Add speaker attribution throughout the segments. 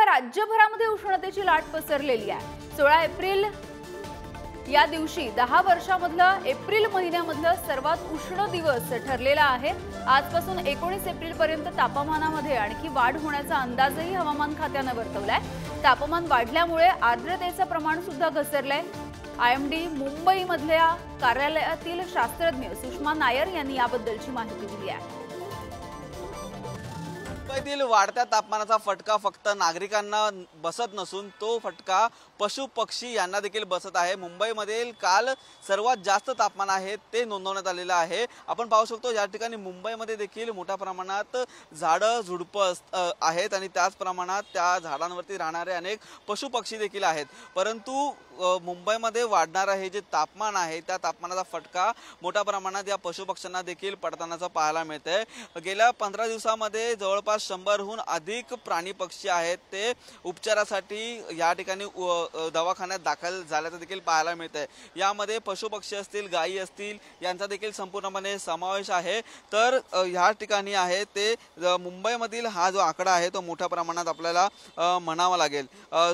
Speaker 1: राज्यभरामध्ये उष्णतेची लाट पसरलेली आहे। 16 एप्रिल या दिवशी 10 वर्षांमधलं एप्रिल महिन्यामधलं सर्वात उष्ण दिवस ठरलेला आहे। आजपासून 19 एप्रिल पर्यंत तापमानामध्ये आणखी वाढ होण्याचा अंदाजही हवामान खात्याने वर्तवलाय। तापमान वाढल्यामुळे आर्द्रतेचं प्रमाण सुद्धा घसरलंय। आयएमडी मुंबईमधल्या कार्यालयातील शास्त्रज्ञ सुषमा नायर यांनी याबद्दलची माहिती दिली आहे।
Speaker 2: मुंबईतील वाढत्या तापमानाचा फटका फक्त नागरिकांना बसत नसून तो फटका पशु पक्षी यांना देखील बसत आहे। मुंबईमधील काल सर्वात जास्त तापमान आहे ते नोंदवण्यात आलेलं आहे। आपण पाहू शकतो या ठिकाणी मुंबईमध्ये देखील मोठ्या प्रमाणात झाडं झुडपं आहेत आणि त्याच प्रमाणात त्या झाडांवरती राहणारे अनेक पशु पक्षी देखील आहेत। परंतु मुंबईमध्ये वाढणारे हे जे तापमान आहे त्या तापमानाचा फटका मोठ्या प्रमाणात या पशु पक्ष्यांना देखील पडताना पाहायला मिळतंय। गेल्या 15 दिवसांमध्ये जवळपास 100हून अधिक प्राणी पक्षी आहेत ते उपचारासाठी या ठिकाणी दवाखान्यात दाखल झाल्याचं देखील पाहायला मिळतंय। यामध्ये पशु पक्षी असतील, गायी असतील यांचा देखील संपूर्णपणे समावेश आहे। तर ह्या ठिकाणी आहे ते मुंबईमधील हा जो आकडा आहे तो मोठ्या प्रमाणात आपल्याला म्हणावा लागेल।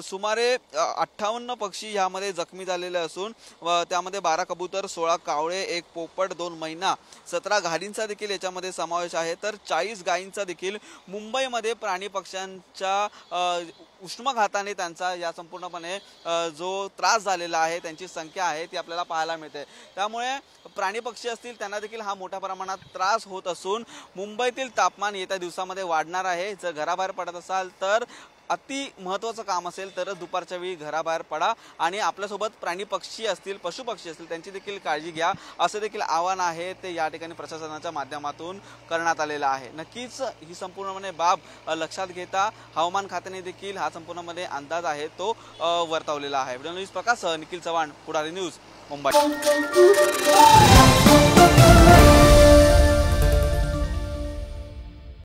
Speaker 2: सुमारे 58 पक्षी यामध्ये जखमी झालेले असून त्यामध्ये 12 कबूतर, 16 कावळे, 1 पोपट, 2 मैना, 17 घारींचा देखील याच्यामध्ये समावेश आहे। तर 40 गायींचा देखील मुंबईमध्ये प्राणी पक्ष्यांच्या उष्माघाताने त्यांचा या संपूर्णपणे जो त्रास झालेला आहे त्यांची संख्या आहे ती आपल्याला पाहायला मिळते। त्यामुळे प्राणी पक्षी असतील त्यांना देखील हा मोठ्या प्रमाणात त्रास होत असून मुंबईतील तापमान येत्या दिवसामध्ये वाढणार आहे। जर घराबाहेर पडत असाल तर अति महत्त्वाचं काम असेल तर दुपारच्या वेळी घराबाहेर पडा आणि आपल्यासोबत प्राणी पक्षी असतील, पशु पक्षी असतील त्यांची देखील काळजी घ्या असं देखील आवाहन आहे ते या ठिकाणी प्रशासनाच्या माध्यमातून करण्यात आलेलं आहे। नक्कीच ही संपूर्णपणे बाब लक्षात घेता हवामान खात्याने देखील हा संपूर्णपणे अंदाज आहे तो वर्तवलेला आहे। व्हिडिओ न्यूज प्रकाश निखिल चव्हाण, पुढारी न्यूज, मुंबई।